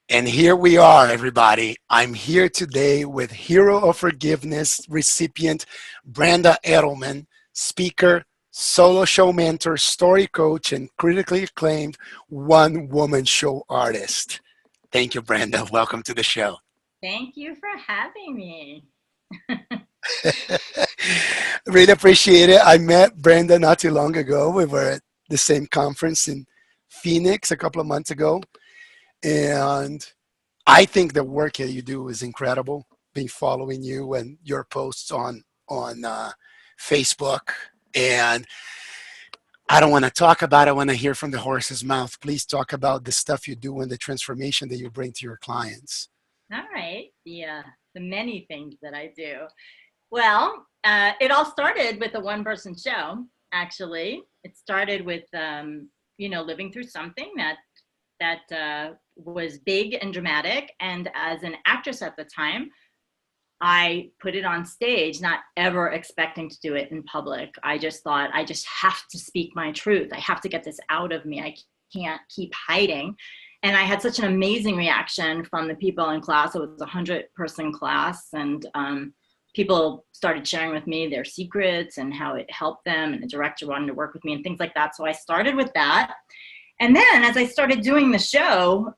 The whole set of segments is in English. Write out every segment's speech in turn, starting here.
And here we are, everybody. I'm here today with Hero of Forgiveness recipient Brenda Adelman, speaker, solo show mentor, story coach, and critically acclaimed one-woman show artist. Thank you, Brenda. Welcome to the show. Thank you for having me. Really appreciate it. I met Brenda not too long ago. We were at the same conference in Phoenix a couple of months ago. And I think the work that you do is incredible. Been following you and your posts on Facebook, and I don't want to talk about it. I want to hear from the horse's mouth. Please talk about the stuff you do and the transformation that you bring to your clients. All right. The many things that I do. Well, it all started with a one-person show, actually. It started with, living through something that was big and dramatic. And as an actress at the time, I put it on stage, not ever expecting to do it in public. I just thought, I just have to speak my truth. I have to get this out of me. I can't keep hiding. And I had such an amazing reaction from the people in class. It was a 100-person class, and people started sharing with me their secrets and how it helped them, and the director wanted to work with me and things like that. So I started with that. And then as I started doing the show,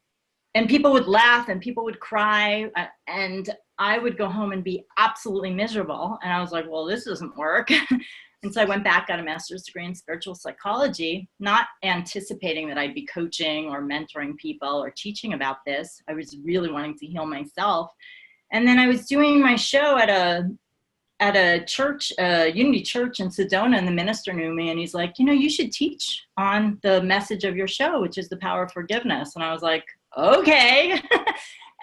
and people would laugh and people would cry, and I would go home and be absolutely miserable. And I was like, well, this doesn't work. And so I went back, got a master's degree in spiritual psychology, not anticipating that I'd be coaching or mentoring people or teaching about this. I was really wanting to heal myself. And then I was doing my show at a church, Unity Church in Sedona, and the minister knew me, and he's like, you should teach on the message of your show, which is the power of forgiveness. And I was like, okay.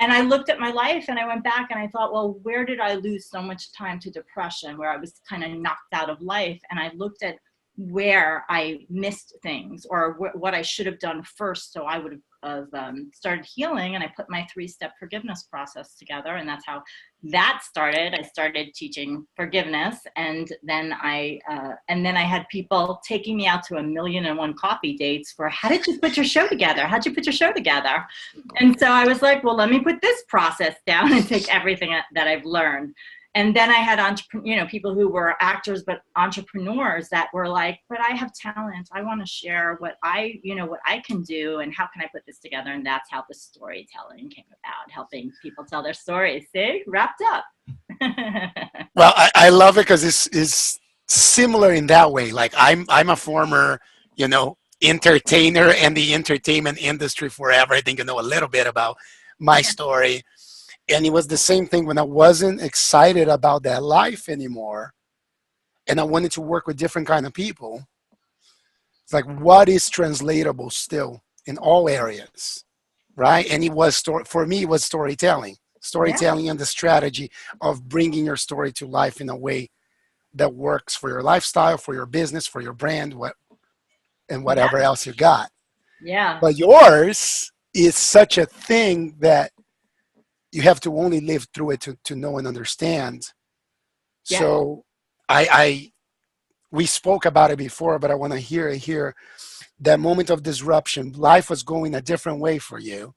And I looked at my life and I went back and I thought, well, where did I lose so much time to depression, where I was kind of knocked out of life? And I looked at where I missed things, or what I should have done first, so I would have started healing. And I put my 3-step forgiveness process together, and that's how that started. I started teaching forgiveness, and then I had people taking me out to 1,000,001 coffee dates for, how did you put your show together? How'd you put your show together? And so I was like, well, let me put this process down and take everything that I've learned. And then I had people who were actors, but entrepreneurs that were like, but I have talent. I want to share what I can do, and how can I put this together? And that's how the storytelling came about, helping people tell their stories. See, wrapped up. Well, I love it because it's similar in that way. Like I'm a former, entertainer in the entertainment industry forever. I think you know a little bit about my story. And it was the same thing when I wasn't excited about that life anymore, and I wanted to work with different kind of people. It's like, what is translatable still in all areas, right? And for me, it was storytelling, Yeah. and the strategy of bringing your story to life in a way that works for your lifestyle, for your business, for your brand, and Yeah. whatever else you got. Yeah. But yours is such a thing that you have to only live through it to know and understand. Yeah. So we spoke about it before, but I want to hear it here. That moment of disruption, life was going a different way for you.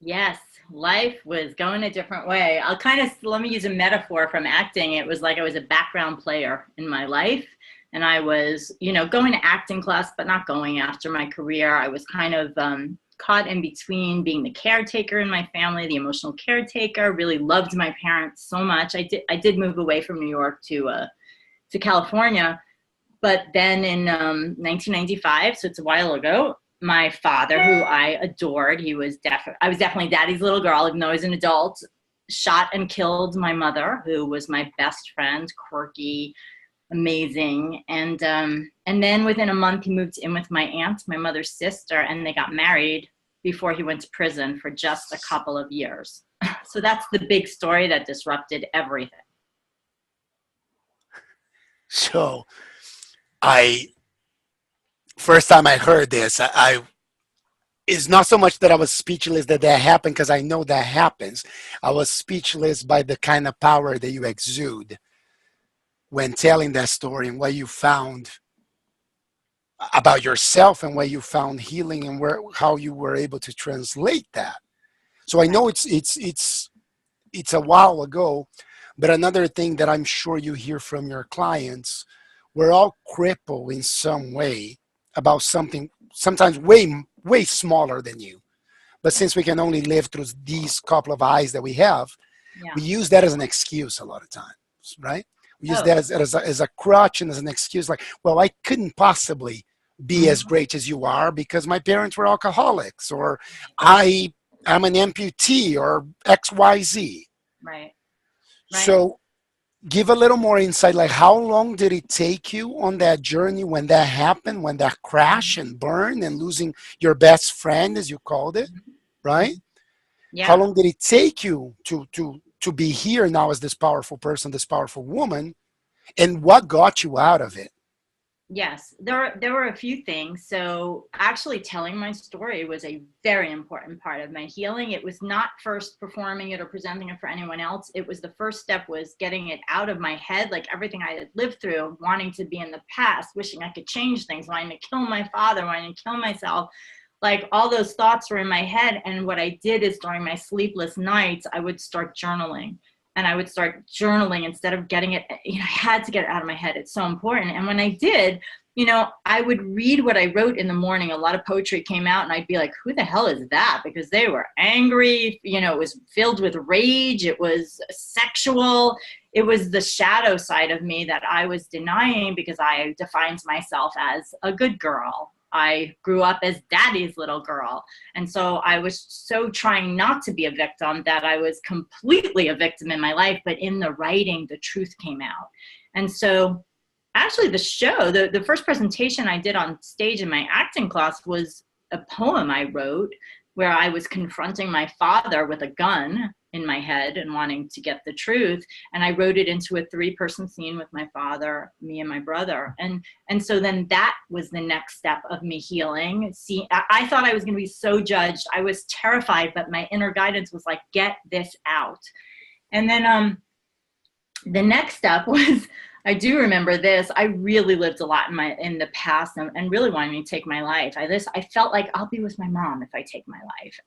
Yes, life was going a different way. Let me use a metaphor from acting. It was like I was a background player in my life, and I was, going to acting class, but not going after my career. I was kind of caught in between being the caretaker in my family, the emotional caretaker. Really loved my parents so much. I did move away from New York to California, but then in 1995, so it's a while ago, my father, who I adored, I was definitely daddy's little girl, even though I was an adult, shot and killed my mother, who was my best friend, quirky, amazing. And then within a month, he moved in with my aunt, my mother's sister, and they got married before he went to prison for just a couple of years. So that's the big story that disrupted everything. So first time I heard this, it's not so much that I was speechless that happened, because I know that happens. I was speechless by the kind of power that you exude when telling that story, and what you found about yourself, and what you found healing, and how you were able to translate that. So I Right. know it's a while ago, but another thing that I'm sure you hear from your clients, we're all crippled in some way about something sometimes way smaller than you. But since we can only live through these couple of eyes that we have, Yeah. we use that as an excuse a lot of times, right? We use Oh. that as a crutch and as an excuse, like, well, I couldn't possibly be as Mhm. great as you are because my parents were alcoholics, or Right. I'm an amputee, or XYZ. Right. Right. So give a little more insight, like how long did it take you on that journey when that happened, when that crash Mhm. and burn and losing your best friend, as you called it, Mhm. right? Mhm. How Yeah. long did it take you to be here now as this powerful person, this powerful woman, and what got you out of it? Yes, there were a few things. So actually telling my story was a very important part of my healing. It was not first performing it or presenting it for anyone else. It was the first step was getting it out of my head, like everything I had lived through, wanting to be in the past, wishing I could change things, wanting to kill my father, wanting to kill myself. Like all those thoughts were in my head. And what I did is during my sleepless nights, I would start journaling. And I would start journaling instead of getting it. I had to get it out of my head. It's so important. And when I did, I would read what I wrote in the morning. A lot of poetry came out, and I'd be like, who the hell is that? Because they were angry. It was filled with rage. It was sexual. It was the shadow side of me that I was denying because I defined myself as a good girl. I grew up as daddy's little girl. And so I was so trying not to be a victim that I was completely a victim in my life. But in the writing, the truth came out. And so actually the first presentation I did on stage in my acting class was a poem I wrote where I was confronting my father with a gun in my head and wanting to get the truth. And I wrote it into a 3-person scene with my father, me, and my brother. And so then that was the next step of me healing. See, I thought I was going to be so judged. I was terrified, but my inner guidance was like, get this out. And then the next step was, I do remember this. I really lived a lot in the past and really wanted me to take my life. I felt like I'll be with my mom if I take my life.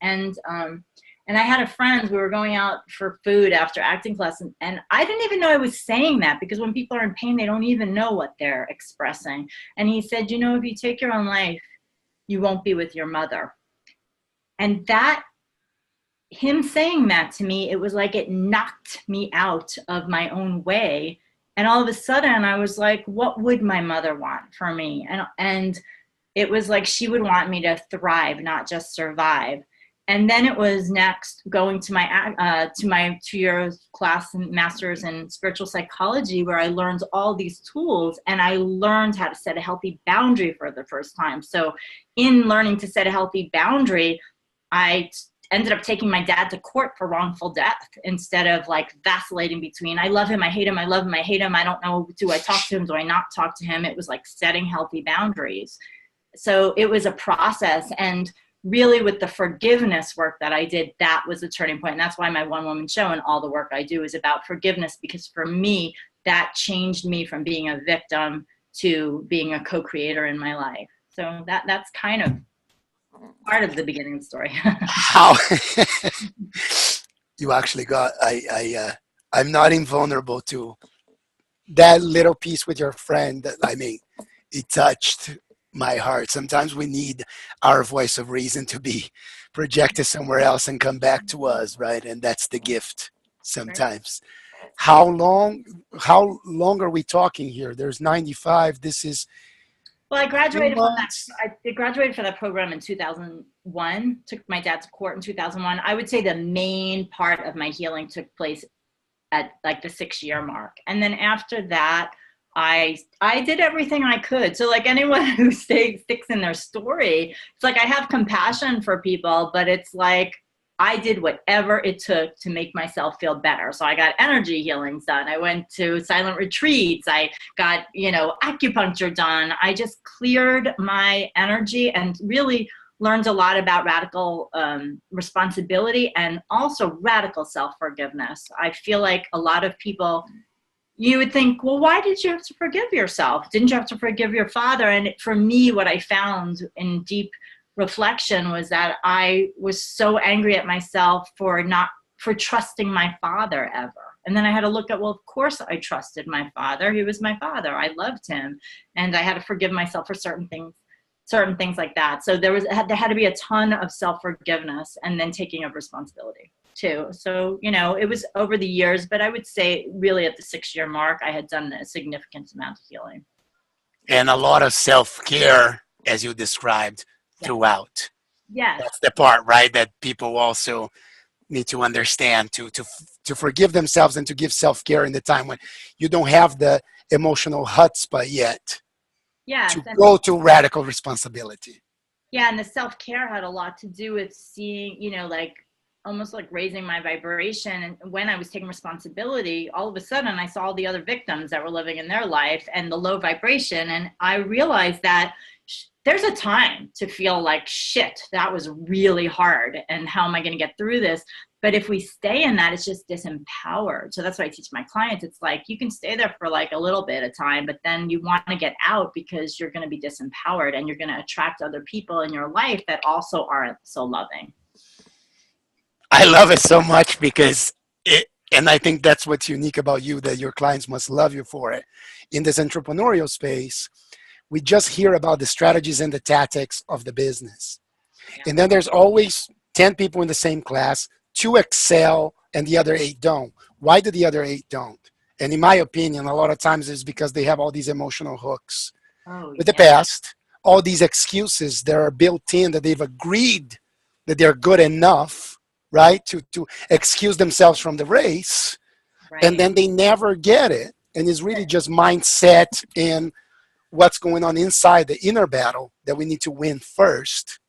And I had a friend, we were going out for food after acting class, and I didn't even know I was saying that, because when people are in pain, they don't even know what they're expressing. And he said, if you take your own life, you won't be with your mother. And that, him saying that to me, it was like it knocked me out of my own way. And all of a sudden I was like, what would my mother want for me? And it was like she would want me to thrive, not just survive. And then it was next going to my 2-year class and master's in spiritual psychology, where I learned all these tools, and I learned how to set a healthy boundary for the first time. So in learning to set a healthy boundary, I ended up taking my dad to court for wrongful death, instead of like vacillating between, I love him, I hate him, I love him, I hate him, I don't know, do I talk to him, do I not talk to him? It was like setting healthy boundaries. So it was a process. And really, with the forgiveness work that I did, that was the turning point. And that's why my one woman show and all the work I do is about forgiveness, because for me, that changed me from being a victim to being a co-creator in my life. So that's kind of part of the beginning of the story. How you actually got I'm not invulnerable to that little piece with your friend. That, I mean, it touched my heart. Sometimes we need our voice of reason to be projected somewhere else and come back to us, right? And that's the gift Right. sometimes. How long are we talking here? There's 95. This is Well, I few graduated from that. months. I graduated from that program in 2001. Took my dad to court in 2001. I would say the main part of my healing took place at like the 6-year mark, and then after that, I did everything I could. So like anyone who sticks in their story, it's like I have compassion for people, but it's like I did whatever it took to make myself feel better. So I got energy healings done. I went to silent retreats. I got, acupuncture done. I just cleared my energy and really learned a lot about radical responsibility and also radical self-forgiveness. I feel like a lot of people, you would think, well, why did you have to forgive yourself? Didn't you have to forgive your father? And for me, what I found in deep reflection was that I was so angry at myself for trusting my father ever. And then I had to look at, well, of course I trusted my father. He was my father. I loved him. And I had to forgive myself for certain things like that. So there had to be a ton of self-forgiveness and then taking of responsibility too. So, it was over the years, but I would say really at the 6-year mark, I had done a significant amount of healing. And a lot of self-care, as you described, throughout. Yes. That's the part, right, that people also need to understand, to forgive themselves and to give self-care in the time when you don't have the emotional chutzpah yet. Yes. To go to radical responsibility. Yeah, and the self-care had a lot to do with seeing, almost like raising my vibration. And when I was taking responsibility, all of a sudden I saw all the other victims that were living in their life and the low vibration. And I realized that there's a time to feel like, shit, that was really hard. And how am I going to get through this? But if we stay in that, it's just disempowered. So that's what I teach my clients. It's like, you can stay there for like a little bit of time, but then you want to get out because you're going to be disempowered and you're going to attract other people in your life that also aren't so loving. I love it so much because and I think that's what's unique about you, that your clients must love you for it. In this entrepreneurial space, we just hear about the strategies and the tactics of the business. Yeah. And then there's always 10 people in the same class, 2 excel and the other 8 don't. Why do the other 8 don't? And in my opinion, a lot of times it's because they have all these emotional hooks with the past, all these excuses that are built in, that they've agreed that they're good enough, right, to excuse themselves from the race. Right. And then they never get it. And it's really just mindset and what's going on inside the inner battle that we need to win first.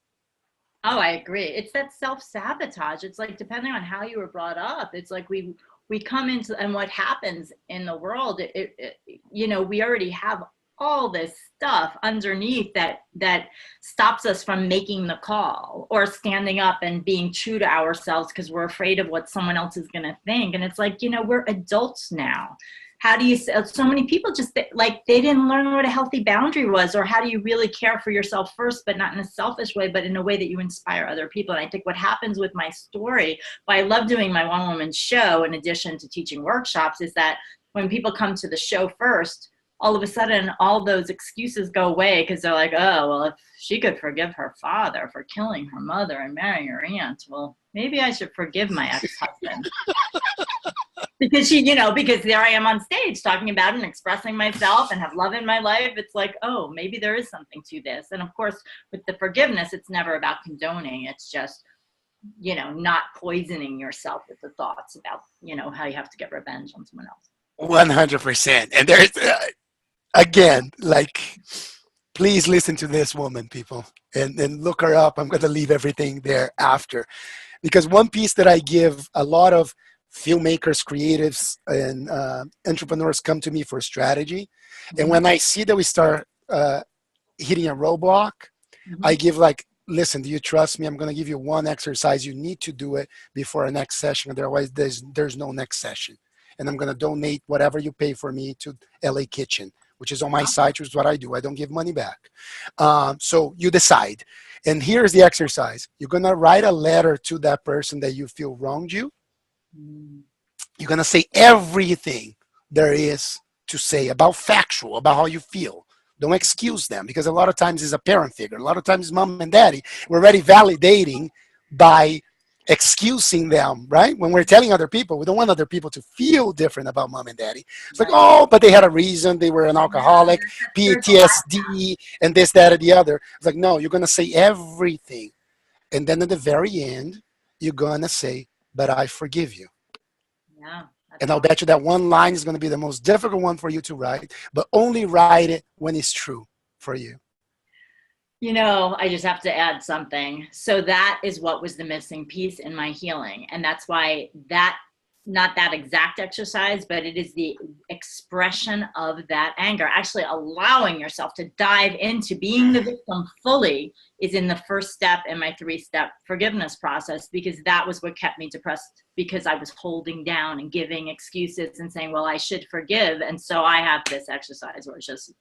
Oh, I agree. It's that self-sabotage. It's like, depending on how you were brought up, it's like we come into, and what happens in the world, we already have all this stuff underneath that stops us from making the call or standing up and being true to ourselves because we're afraid of what someone else is going to think. And it's like, we're adults now. How do you, so many people just like, they didn't learn what a healthy boundary was, or how do you really care for yourself first, but not in a selfish way, but in a way that you inspire other people. And I think what happens with my story, why I love doing my one-woman show in addition to teaching workshops, is that when people come to the show first, all of a sudden, all those excuses go away because they're like, oh, well, if she could forgive her father for killing her mother and marrying her aunt, well, maybe I should forgive my ex-husband. Because because there I am on stage talking about it and expressing myself and have love in my life. It's like, oh, maybe there is something to this. And of course, with the forgiveness, it's never about condoning. It's just, not poisoning yourself with the thoughts about, how you have to get revenge on someone else. 100%. And there's, again, like, please listen to this woman, people, and look her up. I'm going to leave everything there after. Because one piece that I give a lot of filmmakers, creatives, and entrepreneurs come to me for strategy. Mm-hmm. And when I see that we start hitting a roadblock, mm-hmm. I give like, listen, do you trust me? I'm going to give you one exercise. You need to do it before our next session. Otherwise, there's no next session. And I'm going to donate whatever you pay for me to LA Kitchen, which is on my site, which is what I do. I don't give money back. So you decide. And here's the exercise. You're going to write a letter to that person that you feel wronged you. You're going to say everything there is to say about how you feel. Don't excuse them, because a lot of times it's a parent figure. A lot of times it's mom and daddy. We're already validating by excusing them, right? When we're telling other people, we don't want other people to feel different about mom and daddy. It's like, oh, but they had a reason. They were an alcoholic, PTSD, and this, that, or the other. It's like, no, you're going to say everything. And then at the very end, you're going to say, but I forgive you. Yeah. And I'll bet you that one line is going to be the most difficult one for you to write, but only write it when it's true for you. I just have to add something. So that is what was the missing piece in my healing. And that's why not that exact exercise, but it is the expression of that anger. Actually allowing yourself to dive into being the victim fully is in the first step in my 3-step forgiveness process, because that was what kept me depressed, because I was holding down and giving excuses and saying, well, I should forgive. And so I have this exercise where it's just,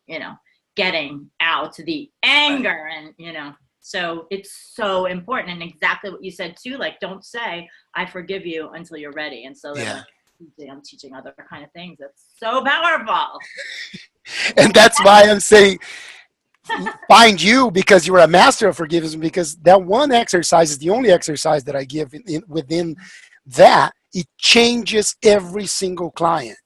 getting out the anger and, So it's so important. And exactly what you said too, like, don't say, I forgive you until you're ready. And so then Yeah. I'm teaching other kind of things. That's so powerful. And that's why I'm saying find you, because you're a master of forgiveness, because that one exercise is the only exercise that I give within that. It changes every single client.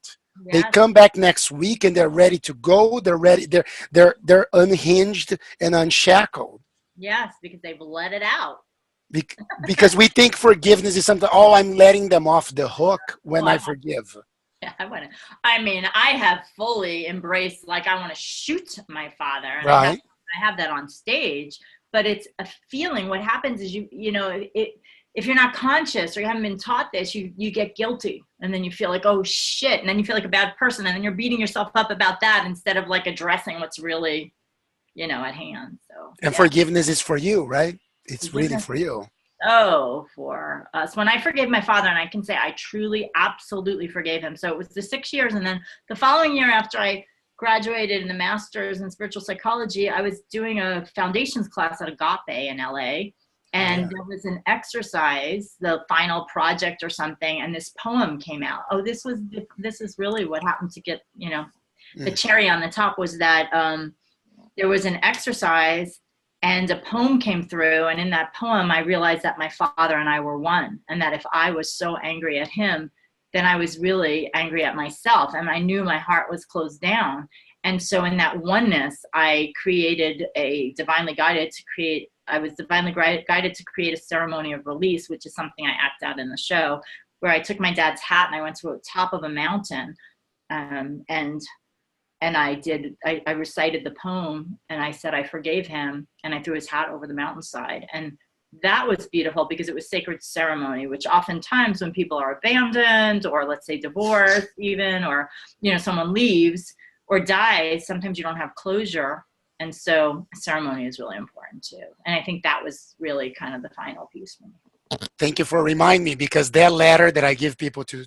They Yes. come back next week and they're ready to go. They're ready. They're unhinged and unshackled. Yes, because they've let it out. Because we think forgiveness is something, oh, I'm letting them off the hook Oh, when I forgive. I want to. I mean, I have fully embraced, like, I want to shoot my father, and Right? I have that on stage. But it's a feeling. What happens is you know, if you're not conscious or you haven't been taught this, you get guilty, and then you feel like, oh shit, and then you feel like a bad person, and then you're beating yourself up about that instead of like addressing what's really, at hand. So And yeah, forgiveness is for you, right? It's really forgiveness. for you. Oh, for us. When I forgave my father, and I can say I truly, absolutely forgave him. So it was the 6 years. And then the following year, after I graduated in a master's in spiritual psychology, I was doing a foundations class at Agape in LA. And Yeah. there was an exercise, the final project or something, and this poem came out. Oh, this is really what happened to get, the Mm. cherry on the top was that there was an exercise and a poem came through. And in that poem, I realized that my father and I were one. And that if I was so angry at him, then I was really angry at myself. And I knew my heart was closed down. And so in that oneness, I was divinely guided to create a ceremony of release, which is something I act out in the show, where I took my dad's hat and I went to the top of a mountain. And I recited the poem and I said I forgave him, and I threw his hat over the mountainside. And that was beautiful because it was sacred ceremony, which oftentimes when people are abandoned, or let's say divorced even, or someone leaves or dies, sometimes you don't have closure. And so ceremony is really important too. And I think that was really kind of the final piece for me. Thank you for reminding me, because that letter that I give people to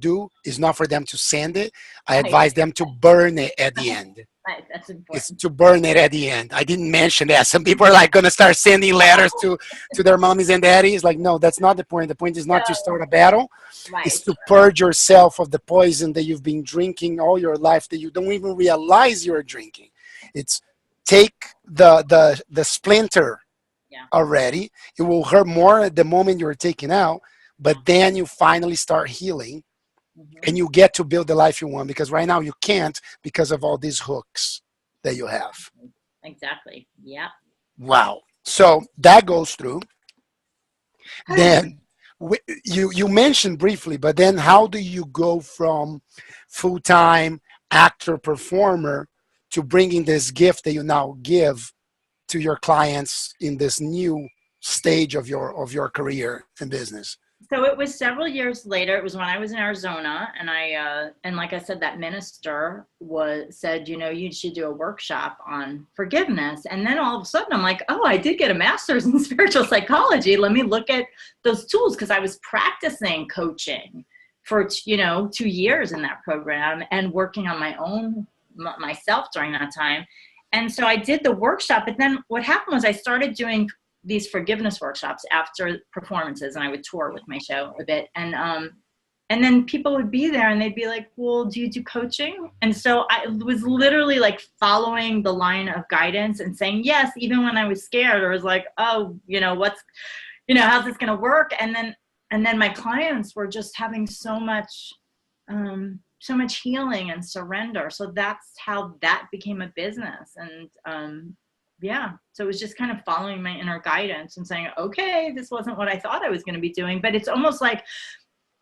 do is not for them to send it. I Right, advise them to burn it at the end. right, that's It's important. to burn it at the end. I didn't mention that. Some people are like going to start sending letters to their mommies and daddies. Like, no, that's not the point. The point is not to No, start a battle. It's right. to purge yourself of the poison that you've been drinking all your life that you don't even realize you're drinking. It's take the splinter Yeah. already. It will hurt more at the moment you're taken out, but then you finally start healing Mhm. and you get to build the life you want, because right now you can't because of all these hooks that you have. Exactly. Yeah. Wow. So that goes through. Then you mentioned briefly, but then how do you go from full-time actor performer to bringing this gift that you now give to your clients in this new stage of your career and business? So it was several years later. It was when I was in Arizona, and and like I said, that minister said, you should do a workshop on forgiveness. And then all of a sudden, I'm like, oh, I did get a master's in spiritual psychology. Let me look at those tools, because I was practicing coaching for 2 years in that program and working on myself during that time. And so I did the workshop. But then what happened was I started doing these forgiveness workshops after performances, and I would tour with my show a bit. And then people would be there and they'd be like, well, do you do coaching? And so I was literally like following the line of guidance and saying yes, even when I was scared, or was like, oh, how's this going to work? And then my clients were just having so much healing and surrender. So that's how that became a business. And yeah, so it was just kind of following my inner guidance and saying, okay, this wasn't what I thought I was going to be doing. But it's almost like,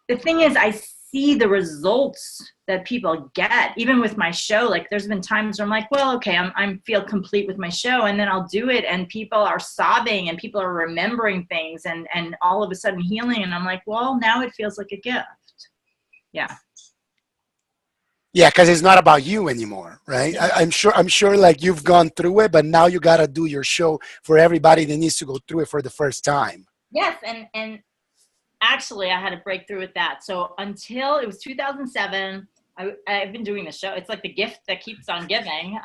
the thing is, I see the results that people get, even with my show. Like, there's been times where I'm like, well, okay, I feel complete with my show, and then I'll do it and people are sobbing and people are remembering things and all of a sudden healing, and I'm like, well, now it feels like a gift. Yeah. Yeah, because it's not about you anymore, right? I'm sure like you've gone through it, but now you got to do your show for everybody that needs to go through it for the first time. Yes, and actually I had a breakthrough with that. So until it was 2007, I've been doing the show. It's like the gift that keeps on giving.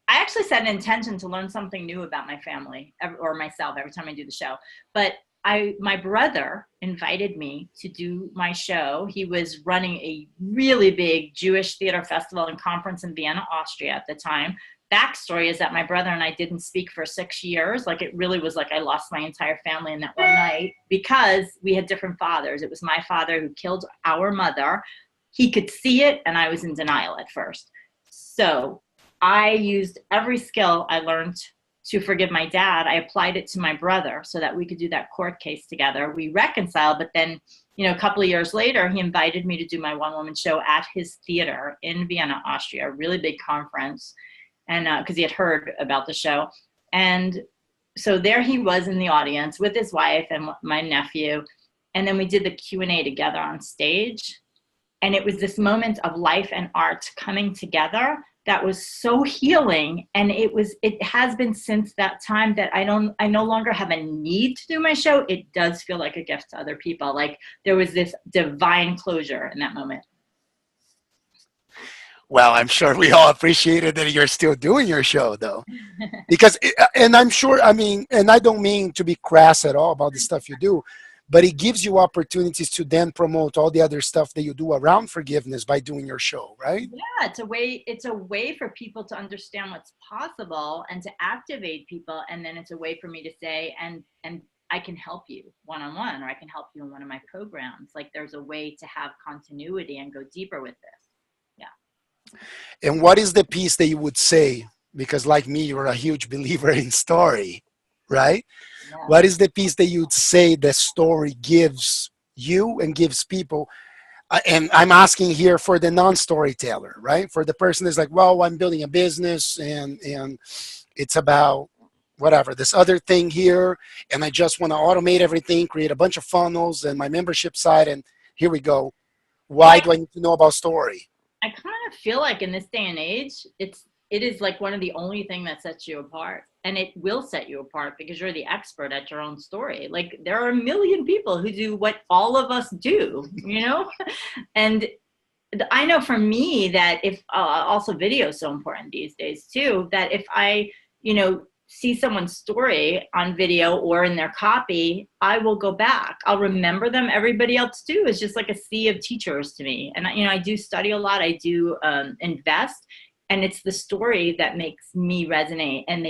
I actually set an intention to learn something new about my family or myself every time I do the show. But my brother invited me to do my show. He was running a really big Jewish theater festival and conference in Vienna, Austria at the time. Backstory is that my brother and I didn't speak for 6 years. Like, it really was like I lost my entire family in that one night because we had different fathers. It was my father who killed our mother. He could see it, and I was in denial at first. So I used every skill I learned to forgive my dad. I applied it to my brother so that we could do that court case together. We reconciled, but then, a couple of years later, he invited me to do my one-woman show at his theater in Vienna, Austria, a really big conference, and because he had heard about the show. And so there he was in the audience with his wife and my nephew, and then we did the Q&A together on stage. And it was this moment of life and art coming together that was so healing. And it has been since that time that I no longer have a need to do my show. It does feel like a gift to other people. Like, there was this divine closure in that moment. Well, I'm sure we all appreciated that you're still doing your show, though, because, and I'm sure, I mean, and I don't mean to be crass at all about the stuff you do, but it gives you opportunities to then promote all the other stuff that you do around forgiveness by doing your show, right? Yeah, it's a way for people to understand what's possible and to activate people. And then it's a way for me to say, and I can help you one-on-one, or I can help you in one of my programs. Like, there's a way to have continuity and go deeper with this. Yeah. And what is the piece that you would say, because like me, you're a huge believer in story, right? Yeah. What is the piece that you'd say the story gives you and gives people? And I'm asking here for the non-storyteller, right? For the person that's like, well, I'm building a business and it's about whatever, this other thing here, and I just want to automate everything, create a bunch of funnels and my membership site, and here we go. Why do I need to know about story? I kind of feel like in this day and age, it is like one of the only thing that sets you apart. And it will set you apart because you're the expert at your own story. Like, there are a million people who do what all of us do, And I know for me that if, also video is so important these days too, that if I, see someone's story on video or in their copy, I will go back. I'll remember them. Everybody else too is just like a sea of teachers to me. And, I do study a lot. I do invest. And it's the story that makes me resonate. And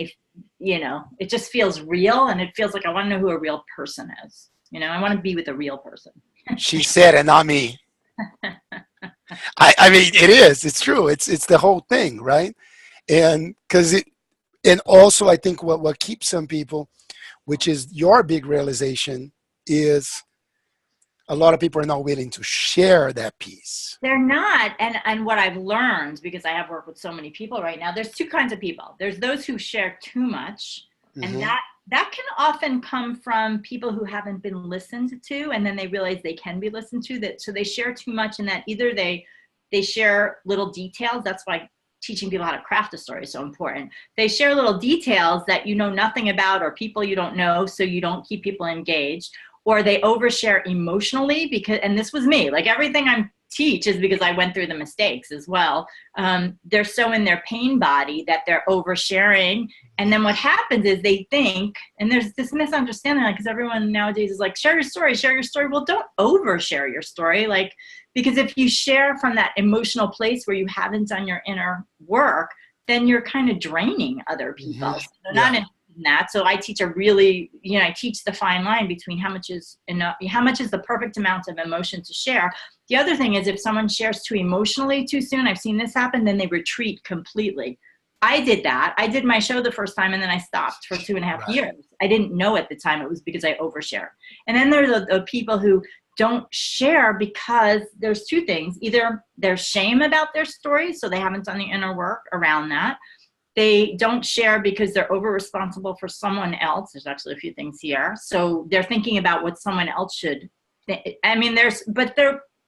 it just feels real. And it feels like I want to know who a real person is. I want to be with a real person. She said, and not me. I mean, it's true. It's the whole thing, right? And and also I think what keeps some people, which is your big realization, is a lot of people are not willing to share that piece. They're not. And what I've learned, because I have worked with so many people right now, there's two kinds of people. There's those who share too much. Mm-hmm. And that can often come from people who haven't been listened to, and then they realize they can be listened to. So they share too much, and that either they share little details. That's why teaching people how to craft a story is so important. They share little details that you know nothing about, or people you don't know, so you don't keep people engaged. Or they overshare emotionally and this was me, like everything I teach is because I went through the mistakes as well. They're so in their pain body that they're oversharing. And then what happens is they think, and there's this misunderstanding, because everyone nowadays is like, share your story. Well, don't overshare your story. Like, because if you share from that emotional place where you haven't done your inner work, then you're kind of draining other people. Mm-hmm. So they're not in that. So I teach I teach the fine line between how much is enough, how much is the perfect amount of emotion to share. The other thing is, if someone shares too emotionally too soon, I've seen this happen, then they retreat completely. I did that. I did my show the first time and then I stopped for 2.5 years. I didn't know at the time it was because I overshared. And then there's the people who don't share because there's two things. Either there's shame about their story, so they haven't done the inner work around that. They don't share because they're over responsible for someone else. There's actually a few things here. So they're thinking about what someone else should think. I mean,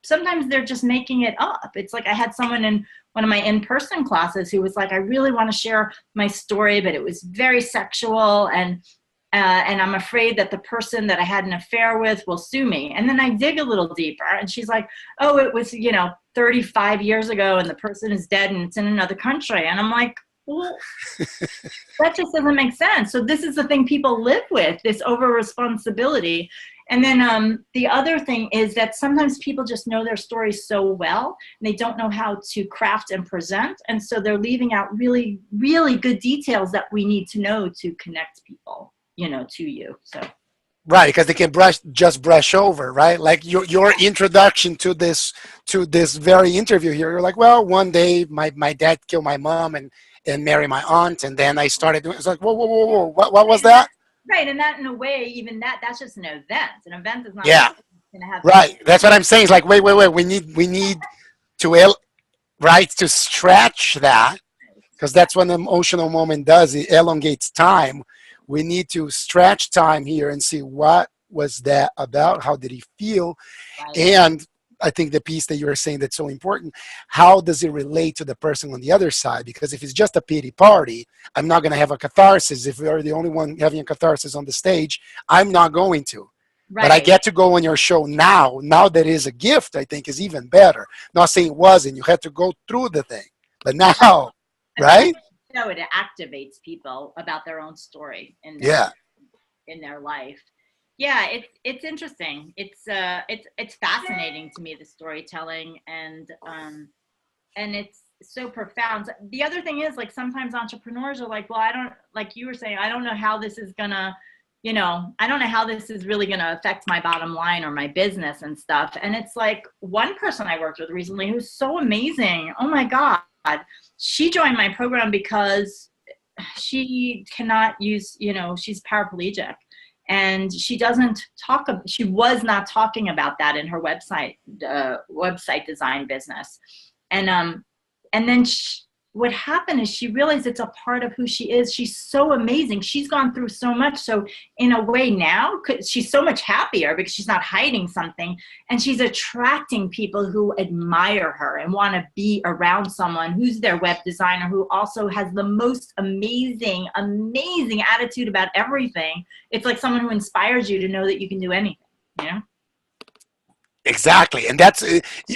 sometimes they're just making it up. It's like I had someone in one of my in-person classes who was like, I really want to share my story, but it was very sexual, and I'm afraid that the person that I had an affair with will sue me. And then I dig a little deeper, and she's like, oh, it was 35 years ago, and the person is dead, and it's in another country. And I'm like, Well, that just doesn't make sense. So this is the thing people live with, this over responsibility. And then the other thing is that sometimes people just know their story so well, and they don't know how to craft and present. And so they're leaving out really, really good details that we need to know to connect people, to you. So. Right, because they can just brush over, right? Like your introduction to this very interview here. You're like, well, one day my dad killed my mom and married my aunt, and then I started doing. It's like, whoa, whoa, whoa, whoa, what was that? Right, and that in a way, even that's just an event. An event is not Yeah, going to have. right. That's what I'm saying. It's like, wait, wait, wait. We need to right to stretch that, because that's what an emotional moment does. It elongates time. We need to stretch time here and see what was that about. How did he feel? Right. And I think the piece that you were saying that's so important, how does it relate to the person on the other side? Because if it's just a pity party, I'm not going to have a catharsis. If we're the only one having a catharsis on the stage, I'm not going to. Right. But I get to go on your show now. Now that is a gift, I think is even better. Not saying it wasn't. You had to go through the thing. But now, right? No, it activates people about their own story in their life. Yeah, it's interesting. It's fascinating to me, the storytelling, and it's so profound. The other thing is, like, sometimes entrepreneurs are like, well, I don't, like you were saying, I don't know how this is gonna, I don't know how this is really gonna affect my bottom line or my business and stuff. And it's like, one person I worked with recently who's so amazing. Oh my God. She joined my program because she cannot use, she's paraplegic. And she was not talking about that in her website design business. And then what happened is she realized it's a part of who she is. She's so amazing. She's gone through so much. So in a way now, she's so much happier because she's not hiding something, and she's attracting people who admire her and want to be around someone who's their web designer, who also has the most amazing, amazing attitude about everything. It's like someone who inspires you to know that you can do anything, Exactly. And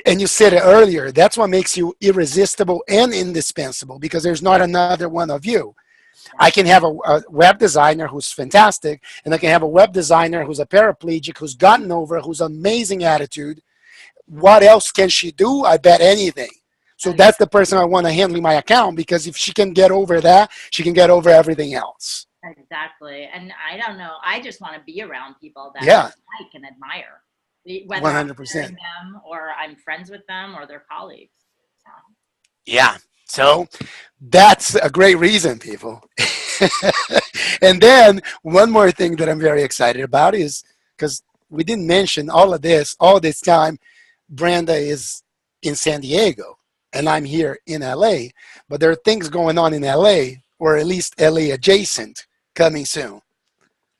and you said it earlier, that's what makes you irresistible and indispensable, because there's not another one of you. I can have a web designer who's fantastic, and I can have a web designer who's a paraplegic, who's gotten over, who's amazing attitude. What else can she do? I bet anything. So that's the person I want to handle my account, because if she can get over that, she can get over everything else. Exactly. And I don't know, I just want to be around people that I can admire. Whether 100%. I'm them or I'm friends with them or their colleagues. So. Yeah. So that's a great reason, people. And then one more thing that I'm very excited about is, because we didn't mention all this time, Brenda is in San Diego and I'm here in LA, but there are things going on in LA, or at least LA adjacent, coming soon.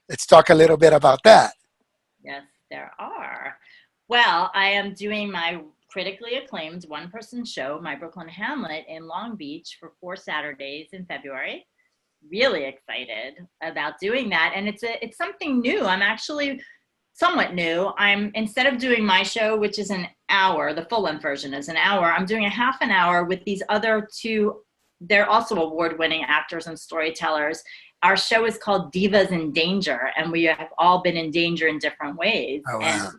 Let's talk a little bit about that. Yes, there are. Well, I am doing my critically acclaimed one-person show, my Brooklyn Hamlet, in Long Beach for 4 Saturdays in February. Really excited about doing that, and it's something new. I'm actually somewhat new. Instead of doing my show, which is an hour, the full-length version is an hour, I'm doing a half an hour with these other two. They're also award-winning actors and storytellers. Our show is called Divas in Danger, and we have all been in danger in different ways. Oh, wow.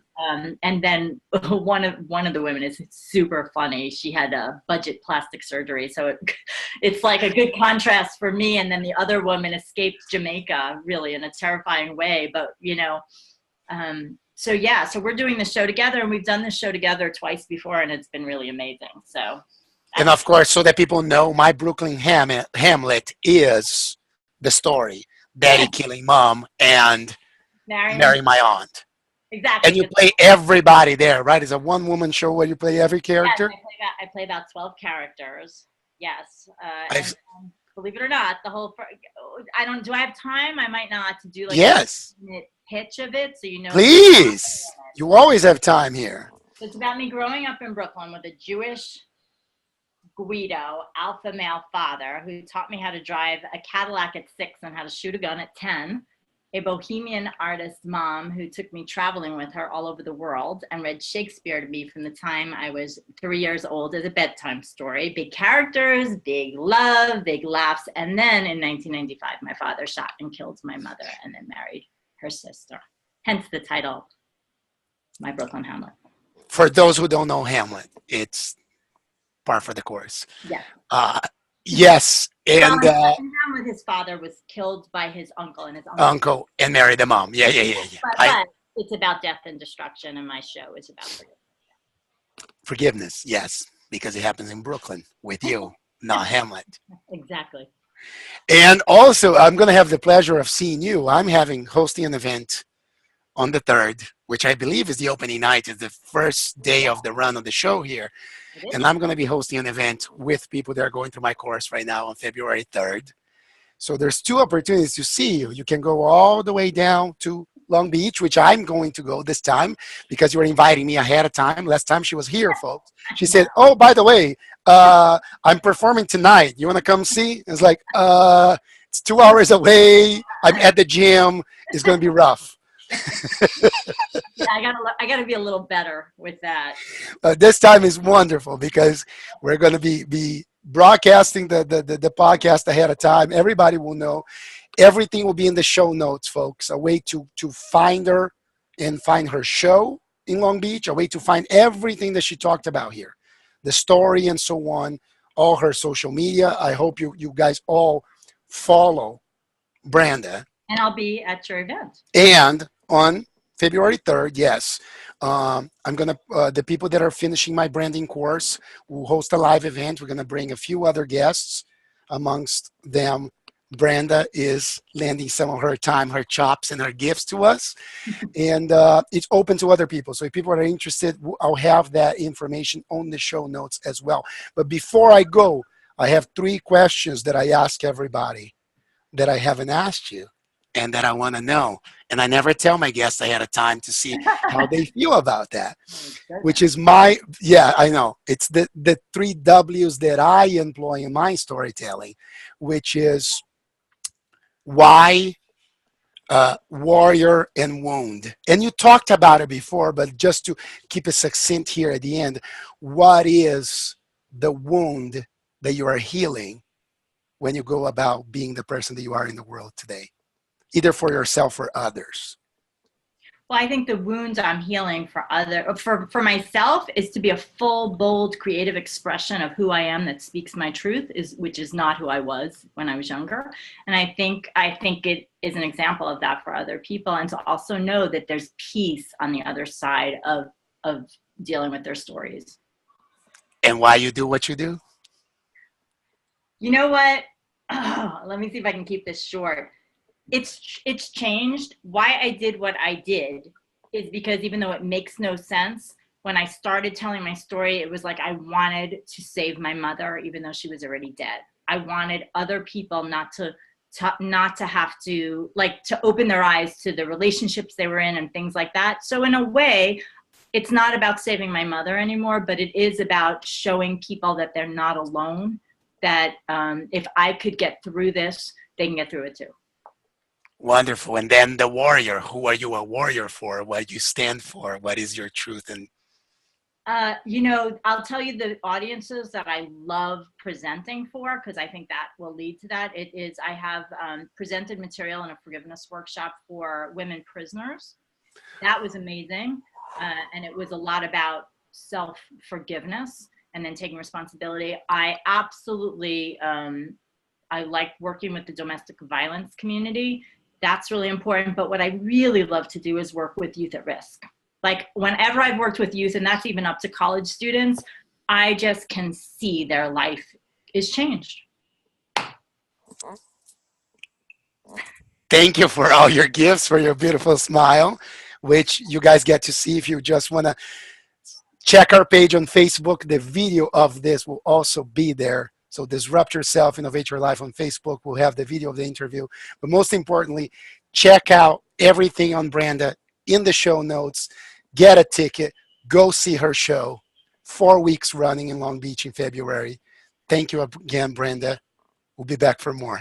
And then one of the women is super funny. She had a budget plastic surgery, so it's like a good contrast for me. And then the other woman escaped Jamaica, really in a terrifying way. But so we're doing the show together, and we've done this show together twice before, and it's been really amazing. So. And of course, so that people know, my Brooklyn Hamlet is the story, daddy killing mom and marry my aunt. Exactly. And you play everybody there, right? It's a one-woman show where you play every character? Yes, I play about 12 characters. Yes. And believe it or not, do I have time? I might not to do like a minute pitch of it, so you know. Please. You always have time here. So it's about me growing up in Brooklyn with a Jewish Guido, alpha male father, who taught me how to drive a Cadillac at 6 and how to shoot a gun at 10. a bohemian artist mom who took me traveling with her all over the world and read Shakespeare to me from the time I was 3 years old as a bedtime story. Big characters, big love, big laughs. And then in 1995, my father shot and killed my mother and then married her sister. Hence the title, My Brooklyn Hamlet. For those who don't know Hamlet, it's par for the course. Yeah. Yes, and Hamlet, his father was killed by his uncle, and his uncle and married the mom. Yeah. But it's about death and destruction, and my show is about forgiveness. Yes, because it happens in Brooklyn with you, not Hamlet. Exactly. And also, I'm going to have the pleasure of seeing you. I'm hosting an event on the 3rd, which I believe is the opening night. It's the first day of the run of the show here. And I'm going to be hosting an event with people that are going through my course right now on February 3rd. So there's 2 opportunities to see you. You can go all the way down to Long Beach, which I'm going to go this time because you were inviting me ahead of time. Last time she was here, folks. She said, oh, by the way, I'm performing tonight. You want to come see? It's like, it's 2 hours away. I'm at the gym. It's going to be rough. Yeah, I gotta be a little better with that. This time is wonderful because we're going to be broadcasting the podcast ahead of time. Everybody will know. Everything will be in the show notes, folks. A way to find her and find her show in Long Beach. A way to find everything that she talked about here, the story and so on. All her social media. I hope you guys all follow Brenda. And I'll be at your event. And on February 3rd, yes, I'm going to, the people that are finishing my branding course will host a live event. We're going to bring a few other guests. Amongst them, Brenda is lending some of her time, her chops, and her gifts to us. And it's open to other people. So if people are interested, I'll have that information on the show notes as well. But before I go, I have 3 questions that I ask everybody that I haven't asked you and that I want to know. And I never tell my guests ahead of time to see how they feel about that, which is I know. It's the 3 W's that I employ in my storytelling, which is why, warrior, and wound. And you talked about it before, but just to keep it succinct here at the end, what is the wound that you are healing when you go about being the person that you are in the world today, either for yourself or others? Well, I think the wounds I'm healing for myself is to be a full, bold, creative expression of who I am that speaks my truth, which is not who I was when I was younger. And I think it is an example of that for other people, and to also know that there's peace on the other side of dealing with their stories. And why you do what you do? You know what? Oh, let me see if I can keep this short. It's changed. Why I did what I did is because even though it makes no sense, when I started telling my story, it was like I wanted to save my mother, even though she was already dead. I wanted other people not to have to, like, to open their eyes to the relationships they were in and things like that. So in a way, it's not about saving my mother anymore, but it is about showing people that they're not alone, that if I could get through this, they can get through it too. Wonderful. And then the warrior. Who are you a warrior for? What do you stand for? What is your truth? And I'll tell you the audiences that I love presenting for, because I think that will lead to that. I have presented material in a forgiveness workshop for women prisoners. That was amazing. And it was a lot about self-forgiveness and then taking responsibility. I absolutely, I like working with the domestic violence community. That's really important. But what I really love to do is work with youth at risk. Like whenever I've worked with youth, and that's even up to college students, I just can see their life is changed. Thank you for all your gifts, for your beautiful smile, which you guys get to see if you just want to check our page on Facebook. The video of this will also be there. So Disrupt Yourself, Innovate Your Life on Facebook. We'll have the video of the interview. But most importantly, check out everything on Brenda in the show notes. Get a ticket. Go see her show. 4 weeks running in Long Beach in February. Thank you again, Brenda. We'll be back for more.